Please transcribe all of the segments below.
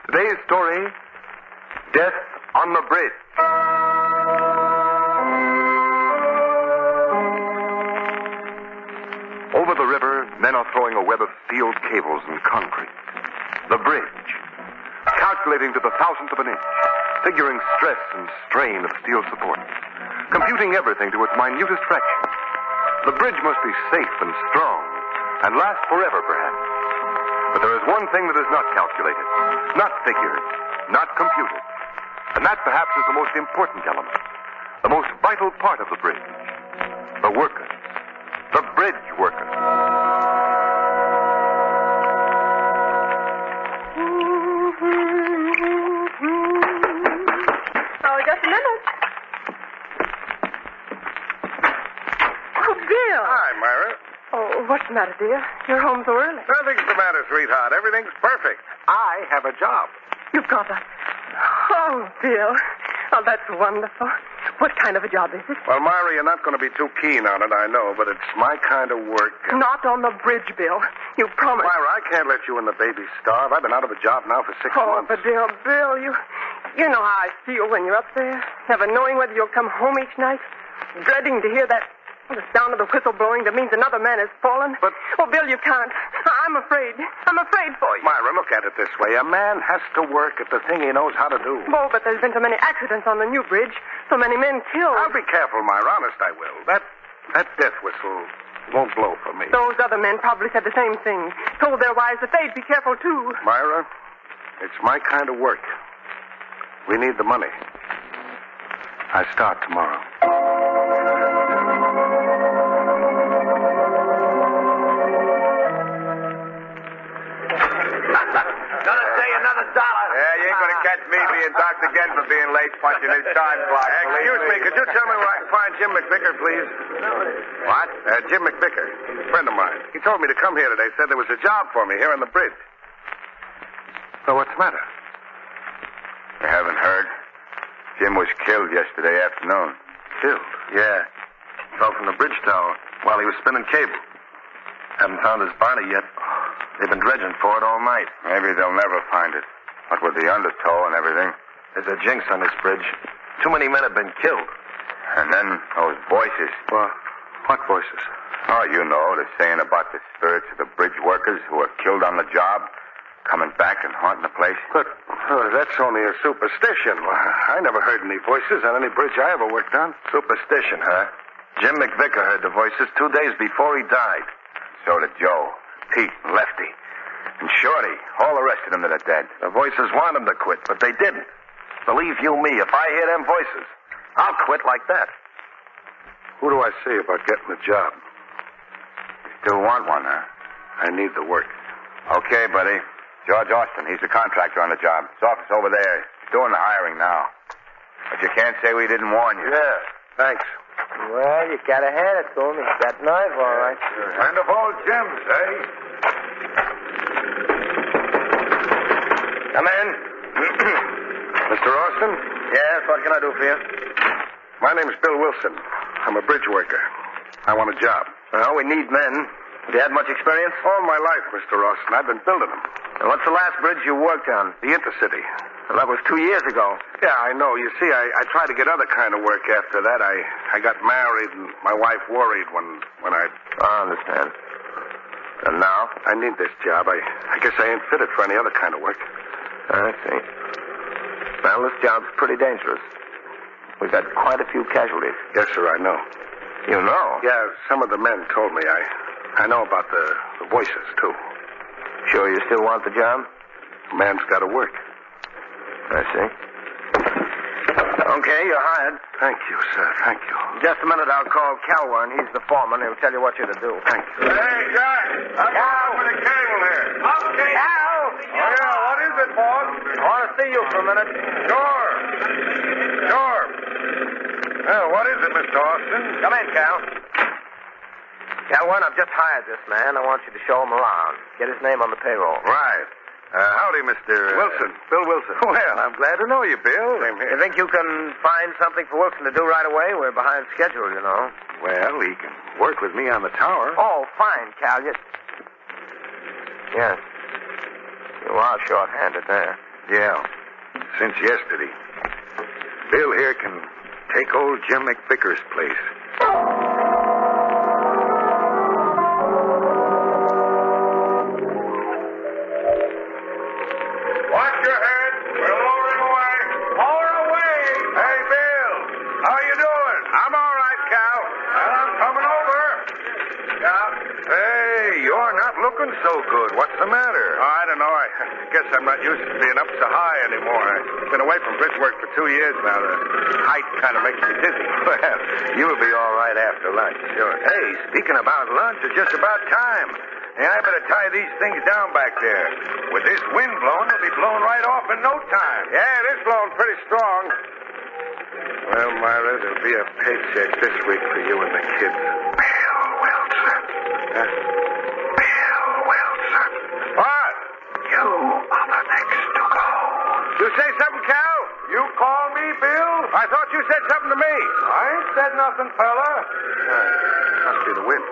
Today's story, Death on the Bridge. Over the river, men are throwing a web of steel cables and concrete. The bridge, calculating to the thousandth of an inch, figuring stress and strain of steel support, computing everything to its minutest fraction. The bridge must be safe and strong and last forever, perhaps. But there is one thing that is not calculated, not figured, not computed. And that perhaps is the most important element, the most vital part of the bridge. The workers. The bridge workers. Oh, just a minute. Oh, Bill. Hi, Myra. Oh, what's the matter, dear? You're home so early. Nothing's the matter, sweetheart. Everything's perfect. I have a job. You've got a... Oh, Bill. Oh, that's wonderful. What kind of a job is it? Well, Myra, you're not going to be too keen on it, I know, but it's my kind of work. Not on the bridge, Bill. You promised. Myra, I can't let you and the baby starve. I've been out of a job now for 6 Oh, months. but dear Bill, you know how I feel when you're up there, never knowing whether you'll come home each night, dreading to hear the sound of the whistle blowing that means another man has fallen. But... Oh, Bill, you can't. I'm afraid. I'm afraid for you. Myra, look at it this way. A man has to work at the thing he knows how to do. Oh, but there's been so many accidents on the new bridge, so many men killed. I'll be careful, Myra. Honest, I will. That death whistle won't blow for me. Those other men probably said the same thing. Told their wives that they'd be careful, too. Myra, it's my kind of work. We need the money. I start tomorrow. Yeah, you ain't gonna catch me being docked again for being late punching his time clock. Excuse me, could you tell me where I can find Jim McVicker, please? What? Jim McVicker, a friend of mine. He told me to come here today, said there was a job for me here on the bridge. So what's the matter? You haven't heard? Jim was killed yesterday afternoon. Killed? Yeah. Fell from the bridge tower while he was spinning cable. Haven't found his body yet. They've been dredging for it all night. Maybe they'll never find it. What with the undertow and everything. There's a jinx on this bridge. Too many men have been killed. And then those voices. Well, what voices? Oh, you know, they're saying about the spirits of the bridge workers who were killed on the job, coming back and haunting the place. But that's only a superstition. I never heard any voices on any bridge I ever worked on. Superstition, huh? Jim McVicker heard the voices 2 days before he died. So did Joe, Pete, and Lefty. And Shorty. All the rest of them that are dead. The voices want him to quit, but they didn't. Believe you me, if I hear them voices, I'll quit like that. Who do I see about getting the job? You still want one, huh? I need the work. Okay, buddy. George Austin, he's the contractor on the job. His office over there. He's doing the hiring now. But you can't say we didn't warn you. Yeah, thanks. Well, you gotta hand it to him. He's got nerve, all right. Friend of old Jim's, eh? Come in. Mr. Austin? Yes, what can I do for you? My name's Bill Wilson. I'm a bridge worker. I want a job. Well, we need men. Have you had much experience? All my life, Mr. Austin. I've been building them. And what's the last bridge you worked on? The Intercity. Well, that was 2 years ago. Yeah, I know. You see, I tried to get other kind of work after that. I got married, and my wife worried when I understand. And now? I need this job. I guess I ain't fitted for any other kind of work. I see. Well, this job's pretty dangerous. We've had quite a few casualties. Yes, sir, I know. You know? Yeah, some of the men told me. I know about the voices, too. Sure you still want the job? Man's got to work. I see. Okay, you're hired. Thank you, sir. Thank you. Just a minute, I'll call Calwern. He's the foreman. He'll tell you what you're to do. Thank you. Hey, guys. I'm going for the cable here. Okay. Cal! Oh, yeah. What is it, boss? I want to see you for a minute. Sure. Well, what is it, Mr. Austin? Come in, Cal. Calwern, I've just hired this man. I want you to show him around. Get his name on the payroll. Right. Howdy, Mr. Wilson. Bill Wilson. Well, I'm glad to know you, Bill. Same here. You think you can find something for Wilson to do right away? We're behind schedule, you know. Well, he can work with me on the tower. Oh, fine, Cal. Yes. You are short-handed there. Yeah, since yesterday. Bill here can take old Jim McVicker's place. Watch your head. We're lowering away. Lower away. Hey, Bill. How you doing? I'm all right, Cal. Well, I'm coming over. Yeah. Hey, you're not looking so good. What's the matter? Oh, I don't know. I guess I'm not used to being up so high anymore. I've been away from bridge work for 2 years now. The height kind of makes me dizzy. Well, you'll be all right after lunch, sure. Hey, speaking about lunch, it's just about time. Hey, I better tie these things down back there. With this wind blowing, they'll be blown right off in no time. Yeah, it is blowing pretty strong. Well, Myra, there'll be a paycheck this week for you and the kids. Bill Wilson. Bill Wilson. What? You are the next to go. You say something, Cal? You call me Bill? I thought you said something to me. I ain't said nothing, fella. Must be the wind.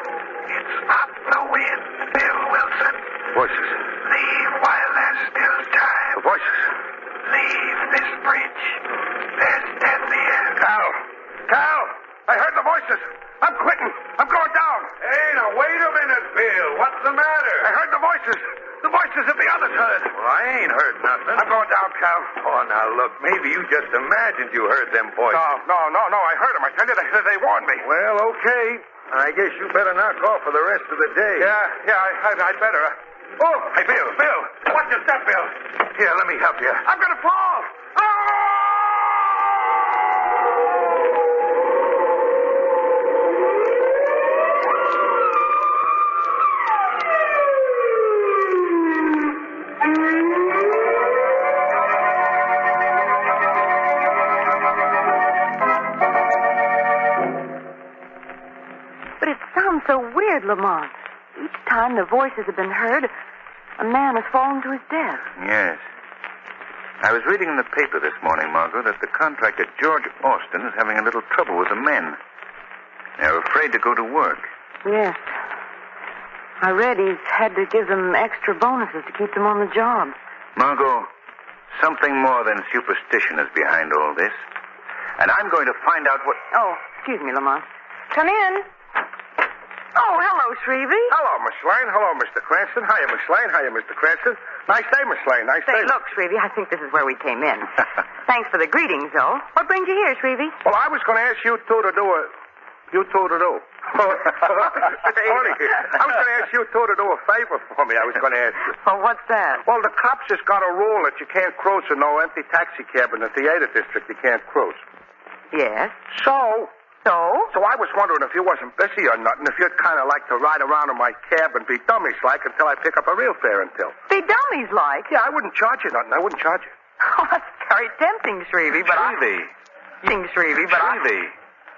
It's not the wind, Bill Wilson. Voices. Leave while there's still time. The voices. Leave this bridge. There's death here. Cal! I heard the voices. I'm quitting. I'm going down. Hey, now wait a minute, Bill. What's the matter? I heard the voices. The voices that the others heard. Well, I ain't heard nothing. I'm going down, Cal. Oh, now look, maybe you just imagined you heard them voices. No. I heard them. I tell you, they warned me. Well, okay. I guess you better knock off for the rest of the day. Yeah, I'd better. Oh, hey, Bill. Watch your step, Bill. Here, let me help you. I'm going to fall. But it sounds so weird, Lamont. Each time the voices have been heard, a man has fallen to his death. Yes. I was reading in the paper this morning, Margot, that the contractor George Austin is having a little trouble with the men. They're afraid to go to work. Yes. I read he's had to give them extra bonuses to keep them on the job. Margot, something more than superstition is behind all this. And I'm going to find out what... Oh, excuse me, Lamont. Come in. Oh, hello, Shrevey. Hello, Miss Lane. Hello, Mr. Cranston. Hiya, Miss Lane. Hiya, Mr. Cranston. Nice day, Miss Lane. Nice day. Look, Shrevey, I think this is where we came in. Thanks for the greetings, though. What brings you here, Shrevey? Well, I was going to ask you two to do a... You two to do? Funny. I was going to ask you two to do a favor for me. I was going to ask you. Well, what's that? Well, the cops just got a rule that you can't cruise in no empty taxi cab in the theater district. You can't cruise. Yes. So So I was wondering if you wasn't busy or nothing, if you'd kind of like to ride around in my cab and be dummies-like until I pick up a real fare until. Be dummies-like? Yeah, I wouldn't charge you nothing. I wouldn't charge you. Oh, that's very tempting, Shrevey, but Shrevey,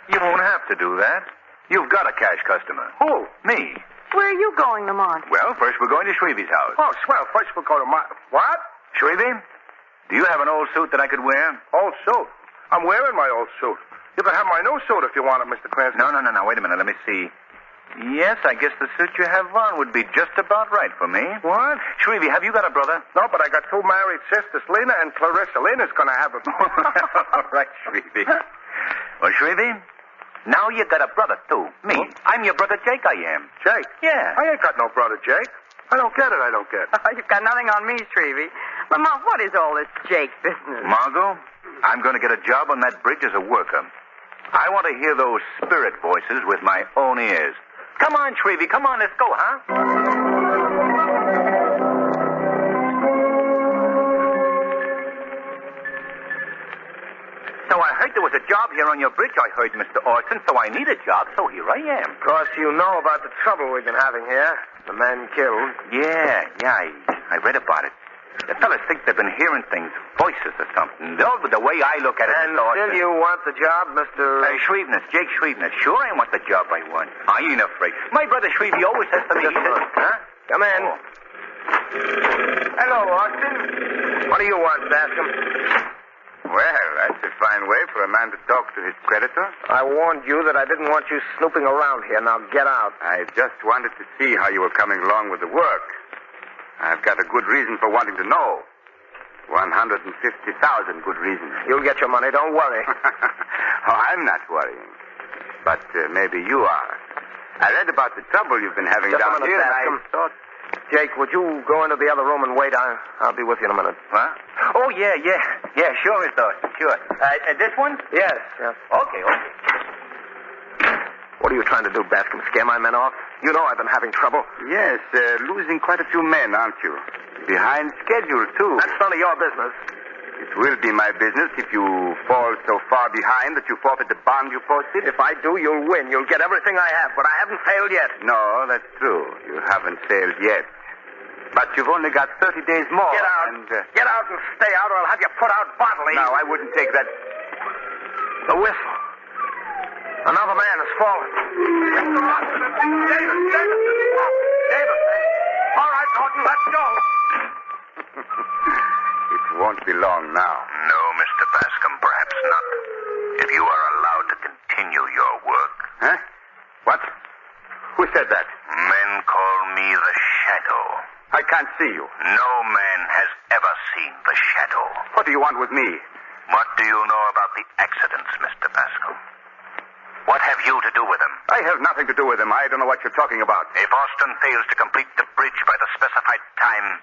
you won't have to do that. You've got a cash customer. Who? Me. Where are you going, Lamont? Well, first we're going to Shrevey's house. Oh, swell. First we'll go to my... What? Shrevey, do you have an old suit that I could wear? Old suit? I'm wearing my old suit. You can have my new suit if you want it, Mr. Cranston. No. Wait a minute. Let me see. Yes, I guess the suit you have on would be just about right for me. What? Shrevey, have you got a brother? No, but I got two married sisters, Lena and Clarissa. Lena's going to have a... All right, Shrevey. Well, Shrevey, now you got a brother, too. Me. What? I'm your brother Jake, I am. Jake? Yeah. I ain't got no brother, Jake. I don't get it. You've got nothing on me, Shrevey. Lamont, what is all this Jake business? Margot, I'm going to get a job on that bridge as a worker. I want to hear those spirit voices with my own ears. Come on, Shrevey. Come on, let's go, huh? So I heard there was a job here on your bridge. I heard, Mr. Orson, so I need a job, so here I am. Of course, you know about the trouble we've been having here. The men killed. Yeah, I read about it. The fellas think they've been hearing things, voices or something. The way I look at it, And Mr. Orson... still you want the job, Mr... Jake Shrevness. Sure, I want the job I want. I ain't afraid. My brother Shrevey always says to me, he says, huh? Come in. Oh. Hello, Austin. What do you want, Bascom? Well, that's a fine way for a man to talk to his creditor. I warned you that I didn't want you snooping around here. Now get out. I just wanted to see how you were coming along with the work. I've got a good reason for wanting to know. 150,000 good reasons. You'll get your money, don't worry. Oh, I'm not worrying. But maybe you are. I read about the trouble you've been having Just a down minute, here, and Bascom. I thought... Jake, would you go into the other room and wait? I'll be with you in a minute. What? Oh, yeah. Yeah, sure, Mr. Austin, sure. This one? Yes. Okay. What are you trying to do, Bascom? Scare my men off? You know I've been having trouble. Yes, losing quite a few men, aren't you? Behind schedule, too. That's none of your business. It will be my business if you fall so far behind that you forfeit the bond you posted. If I do, you'll win. You'll get everything I have, but I haven't failed yet. No, that's true. You haven't failed yet. But you've only got 30 days more. Get out. And, Get out and stay out, or I'll have you put out bodily. No, I wouldn't take that. The whistle. Another man has fallen. Davis. All right, Norton, let's go. It won't be long now. No, Mr. Bascom, perhaps not. If you are allowed to continue your work. Huh? What? Who said that? Men call me the Shadow. I can't see you. No man has ever seen the Shadow. What do you want with me? What do you know about the accidents, Mr. Bascom? What have you to do with them? I have nothing to do with them. I don't know what you're talking about. If Austin fails to complete the bridge by the specified time,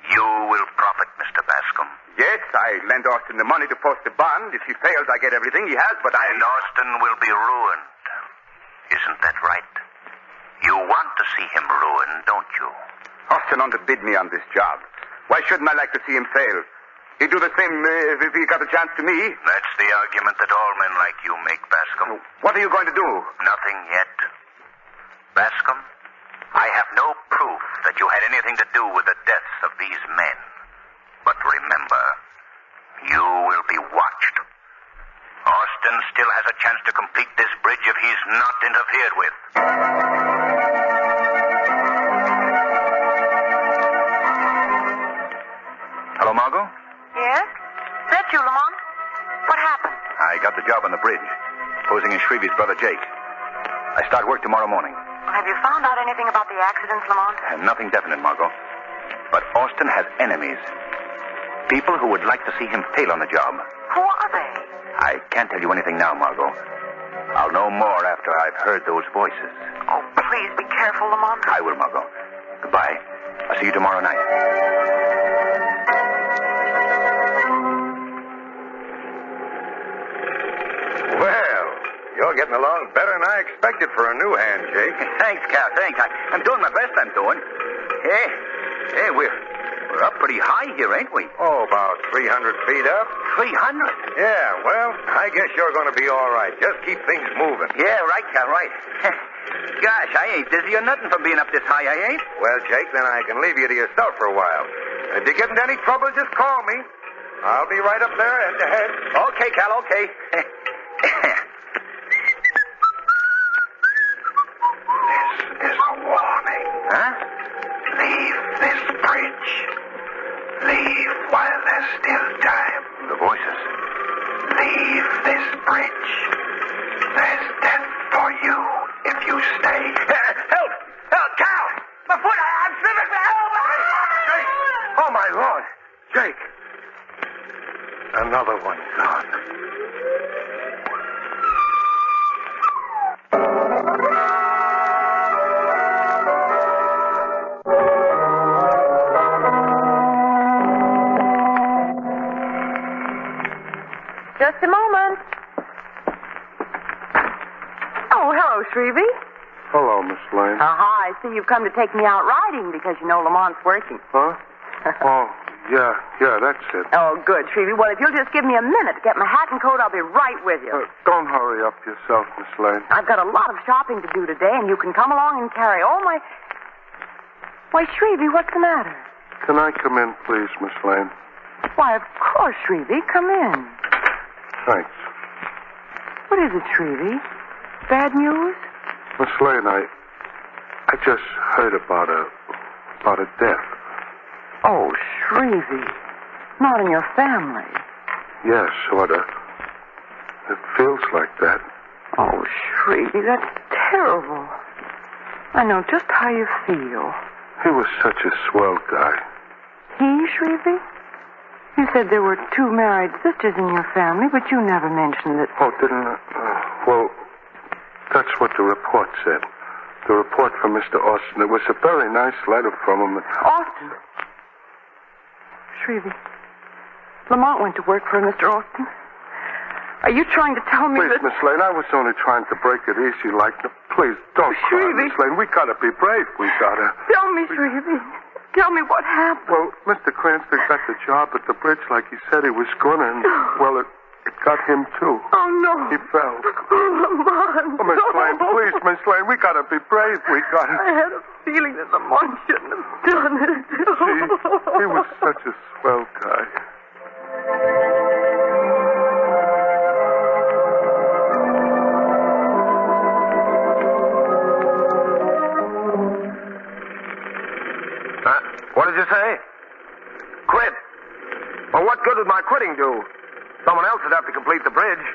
you will profit, Mr. Bascom. Yes, I lent Austin the money to post the bond. If he fails, I get everything he has, but And Austin will be ruined. Isn't that right? You want to see him ruined, don't you? Austin underbid me on this job. Why shouldn't I like to see him fail? He'd do the same if he got a chance to me. That's the argument that all men like you make, Bascom. What are you going to do? Nothing yet. Bascom, I have no proof that you had anything to do with the deaths of these men. But remember, you will be watched. Austin still has a chance to complete this bridge if he's not interfered with. Hello, Margot? Yes? Is that you, Lamont? What happened? I got the job on the bridge, posing as Shreve's brother Jake. I start work tomorrow morning. Have you found out anything about the accidents, Lamont? Nothing definite, Margot. But Austin has enemies. People who would like to see him fail on the job. Who are they? I can't tell you anything now, Margot. I'll know more after I've heard those voices. Oh, please be careful, Lamont. I will, Margot. Goodbye. I'll see you tomorrow night. Well, you're getting along better than I expected for a new hand, Jake. Thanks, Cal. Thanks. I'm doing my best, I'm doing. Hey, we're up pretty high here, ain't we? Oh, about 300 feet up. 300? Yeah, well, I guess you're going to be all right. Just keep things moving. Yeah, right, Cal, right. Gosh, I ain't dizzy or nothing from being up this high, I ain't. Well, Jake, then I can leave you to yourself for a while. If you get into any trouble, just call me. I'll be right up there head to head. Okay, Cal, okay. This is a warning. Huh? Leave this bridge. Leave while there's still time. The voices. Leave this bridge. There's death for you if you stay. Help! Help! Cal! My foot! I'm slipping! Help! Jake! Oh, my Lord! Jake! Another one gone. Just a moment. Oh, hello, Shrevey. Hello, Miss Lane. I see you've come to take me out riding because you know Lamont's working. Huh? Oh, yeah, that's it. Oh, good, Shrevey. Well, if you'll just give me a minute to get my hat and coat, I'll be right with you. Don't hurry up yourself, Miss Lane. I've got a lot of shopping to do today, and you can come along and carry all my... Why, Shrevey, what's the matter? Can I come in, please, Miss Lane? Why, of course, Shrevey. Come in. Thanks. What is it, Shrevey? Bad news? Miss Lane, I just heard about a death. Oh, Shrevey. Not in your family. Yeah, sort of. It feels like that. Oh, Shrevey, that's terrible. I know just how you feel. He was such a swell guy. He, Shrevey? You said there were 2 married sisters in your family, but you never mentioned it. Oh, didn't I? Well, that's what the report said. The report from Mr. Austin. It was a very nice letter from him. Austin? Shrevey, Lamont went to work for Mr. Austin. Are you trying to tell me Please, that... Miss Lane, I was only trying to break it easy like... Please, don't cry, Shrevey. Miss Lane. We gotta be brave. We gotta... Tell me, Shrevey. Tell me what happened. Well, Mr. Cranston got the job at the bridge like he said he was gonna, and, well, it got him, too. Oh, no. He fell. Lamont. Oh, Miss Lane, please, Miss Lane, we gotta be brave. We gotta... I had a feeling that Lamont shouldn't have done it. He was such a swell guy. What did you say? Quit. Well, what good would my quitting do? Someone else would have to complete the bridge.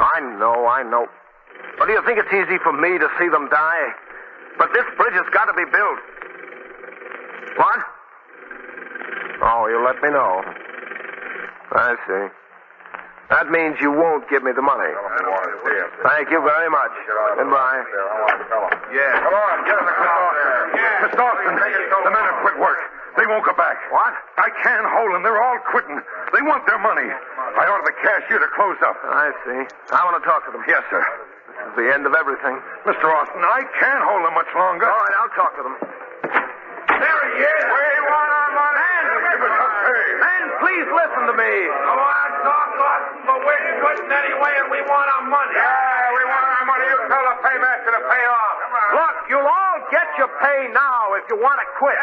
I know. But do you think it's easy for me to see them die? But this bridge has got to be built. What? Oh, you'll let me know. I see. That means you won't give me the money. Thank you very much. Goodbye. Yeah. Come on, get in the car. Yeah. Mr. Austin, the men have quit work. They won't go back. What? I can't hold them. They're all quitting. They want their money. I ordered the cashier to close up. I see. I want to talk to them. Yes, sir. This is the end of everything. Mr. Austin, I can't hold them much longer. All right, I'll talk to them. There he is. We want our money. Give us a pay. Man, please listen to me. Go on, talk, Austin, but we're quitting anyway, and we want our money. Yeah, we want our money. You tell the paymaster to pay off. Look, you'll all get your pay now if you want to quit.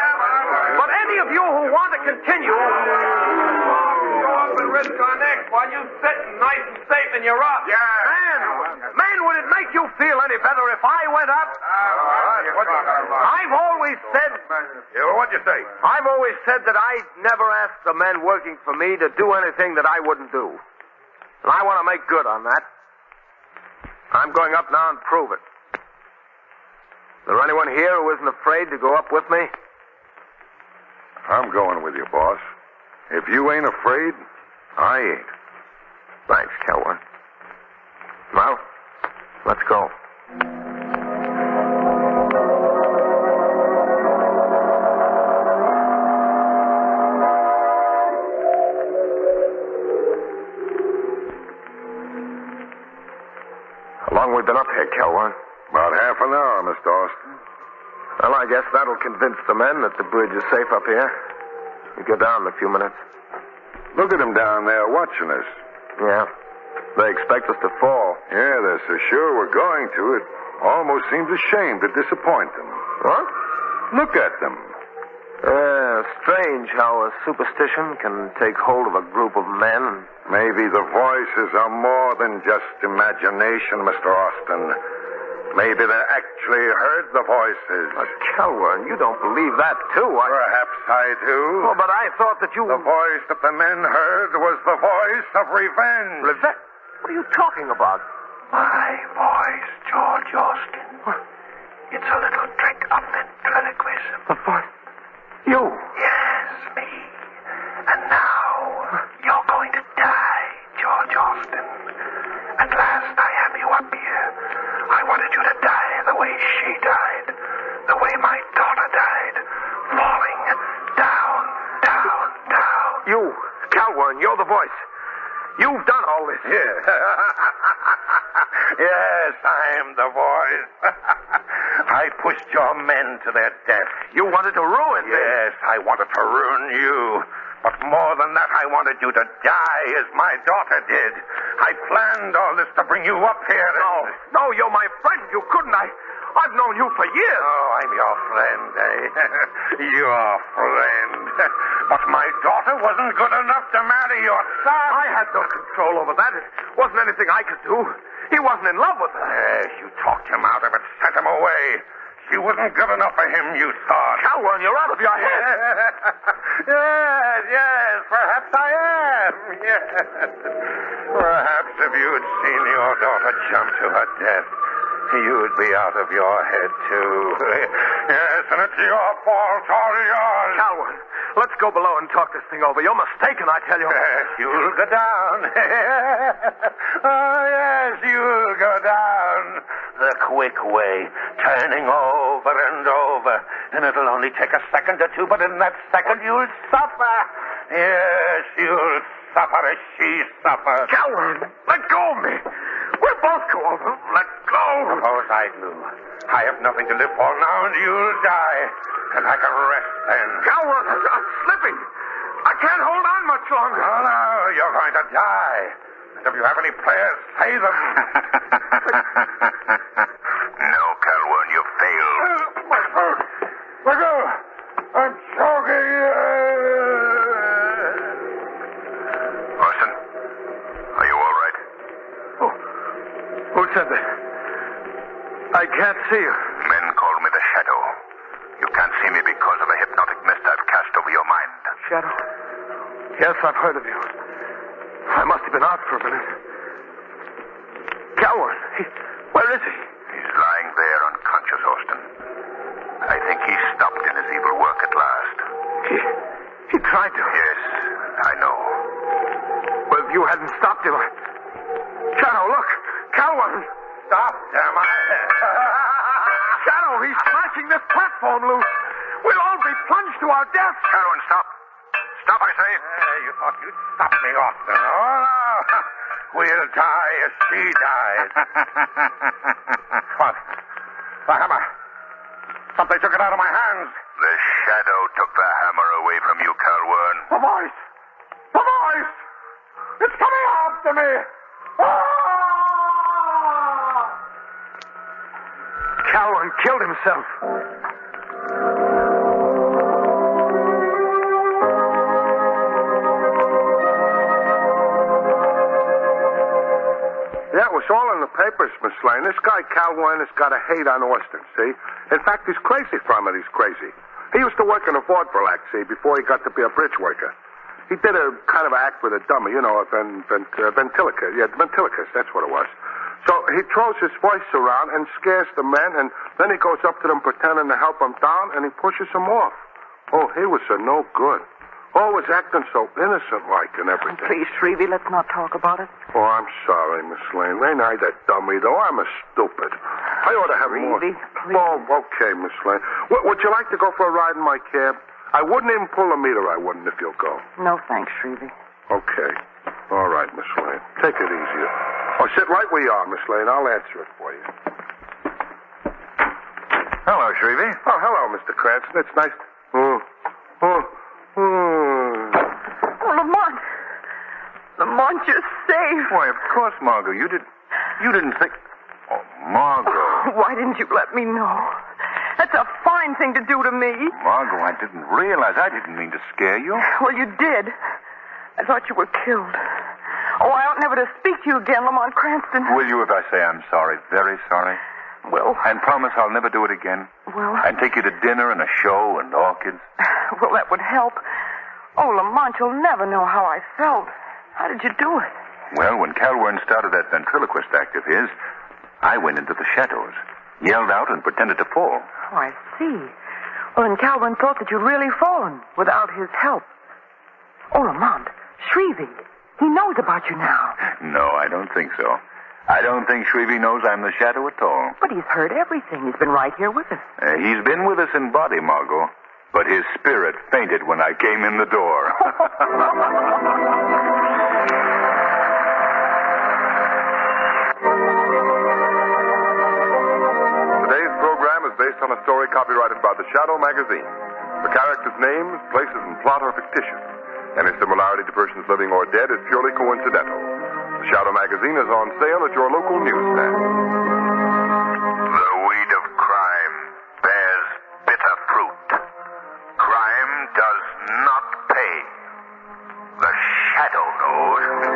But any of you who want to continue... Go up and risk our necks while you sitting nice and safe in your up. Yeah. Man, would it make you feel any better if I went up? I've always said... What'd you say? I've always said that I'd never ask the men working for me to do anything that I wouldn't do. And I want to make good on that. I'm going up now and prove it. Is there anyone here who isn't afraid to go up with me? I'm going with you, boss. If you ain't afraid, I ain't. Thanks, Kelwin. Well, let's go. How long we been up here, Kelwin? About half an hour, Mr. Austin. Well, I guess that'll convince the men that the bridge is safe up here. We go down in a few minutes. Look at them down there watching us. Yeah. They expect us to fall. Yeah, they're so sure we're going to. It almost seems a shame to disappoint them. What? Look at them. Strange how a superstition can take hold of a group of men. Maybe the voices are more than just imagination, Mr. Austin. Maybe they actually heard the voices. Kelwin, you don't believe that, too. Perhaps I do. Oh, but I thought that you... The voice that the men heard was the voice of revenge. Revenge? What are you talking about? My voice, George Austin. What? It's a little trick of ventriloquism. The voice? You? Yes, me. And now, you're going to die, George Austin. At last I have you up here. I wanted you to die the way she died. The way my daughter died. Falling down, down, down. You, Kelwin, you're the voice. You've done all this. Yeah. Yes, I'm the voice. I pushed your men to their death. You wanted to ruin me. Yes, I wanted to ruin you. But more than that, I wanted you to die as my daughter did. I planned all this to bring you up here. No, you're my friend. You couldn't. I've known you for years. Oh, I'm your friend, eh? Your friend. But my daughter wasn't good enough to marry your son. I had no control over that. It wasn't anything I could do. He wasn't in love with her. Yes, you talked him out of it, sent him away. She wasn't good enough for him, you thought. Kelwin, you're out of your head. Yes, perhaps I am. Yes. Perhaps if you had seen your daughter jump to her death, You'd be out of your head, too. Yes, and it's your fault, all yours. Calvin, let's go below and talk this thing over. You're mistaken, I tell you. Yes, you'll go down. Oh, yes, you'll go down. The quick way, turning over and over. And it'll only take a second or two, but in that second you'll suffer. Yes, you'll suffer as she suffers. Calvin, let go of me. We'll both go over. Let go. Suppose I do. I have nothing to live for now, and you'll die. And I can rest then. Calvin, I'm slipping. I can't hold on much longer. Oh, no, you're going to die. And if you have any prayers, say them. No, Calvin, you failed. My throat. Let go. I'm choking. Orson, are you all right? Who said that? I can't see you. Men call me the Shadow. You can't see me because of the hypnotic mist I've cast over your mind. Shadow? Yes, I've heard of you. I must have been out for a minute. Calvin, where is he? He's lying there unconscious, Austin. I think he stopped in his evil work at last. He tried to. Yes, I know. Well, if you hadn't stopped him, Shadow, look! Calvin! Stop, damn it. Shadow, he's smashing this platform loose. We'll all be plunged to our death. Calvin, stop. Stop, I say. You thought you'd stop me, Austin. Oh, no. We'll die as she died. What? The hammer. Something took it out of my hands. The Shadow took the hammer away from you, Calvin. The voice! The voice! It's coming after me! Ah! Calvin killed himself. Yeah, it was all in the papers, Miss Lane. This guy, Calvin, has got a hate on Austin, see? In fact, he's crazy from it. He's crazy. He used to work in a vaudeville act, see, before he got to be a bridge worker. He did a kind of act with a dummy, you know, a ventriloquist. Yeah, ventriloquist, that's what it was. So he throws his voice around and scares the men, and then he goes up to them pretending to help them down, and he pushes them off. Oh, he was a no good. Always acting so innocent-like and everything. Please, Shrevey, let's not talk about it. Oh, I'm sorry, Miss Lane. Ain't I that dummy, though? I'm a stupid. I ought to have more. Shrevey, please. Oh, okay, Miss Lane. Would you like to go for a ride in my cab? I wouldn't even pull a meter, I wouldn't, if you'll go. No, thanks, Shrevey. Okay. All right, Miss Lane. Take it easy. Oh, sit right where you are, Miss Lane. I'll answer it for you. Hello, Shrevey. Oh, hello, Mr. Cranston. It's nice. Oh, Lamont. Lamont, you're safe. Why, of course, Margot. You didn't think... Oh, Margot. Why didn't you let me know? That's a fine thing to do to me. Margot, I didn't realize. I didn't mean to scare you. Well, you did. I thought you were killed. Oh, I ought never to speak to you again, Lamont Cranston. Will you if I say I'm sorry? Very sorry? Well... And promise I'll never do it again? Well... And take you to dinner and a show and orchids? Well, that would help. Oh, Lamont, you'll never know how I felt. How did you do it? Well, when Calvin started that ventriloquist act of his, I went into the shadows, yelled out, and pretended to fall. Oh, I see. Well, and Calvin thought that you'd really fallen without his help. Oh, Lamont, Shrevey, he knows about you now. No, I don't think so. I don't think Shrevey knows I'm the Shadow at all. But he's heard everything. He's been right here with us. He's been with us in body, Margot. But his spirit fainted when I came in the door. Today's program is based on a story copyrighted by The Shadow magazine. The characters' names, places, and plot are fictitious. Any similarity to persons living or dead is purely coincidental. The Shadow magazine is on sale at your local newsstand. The weed of crime bears bitter fruit. Crime does not pay. The Shadow knows.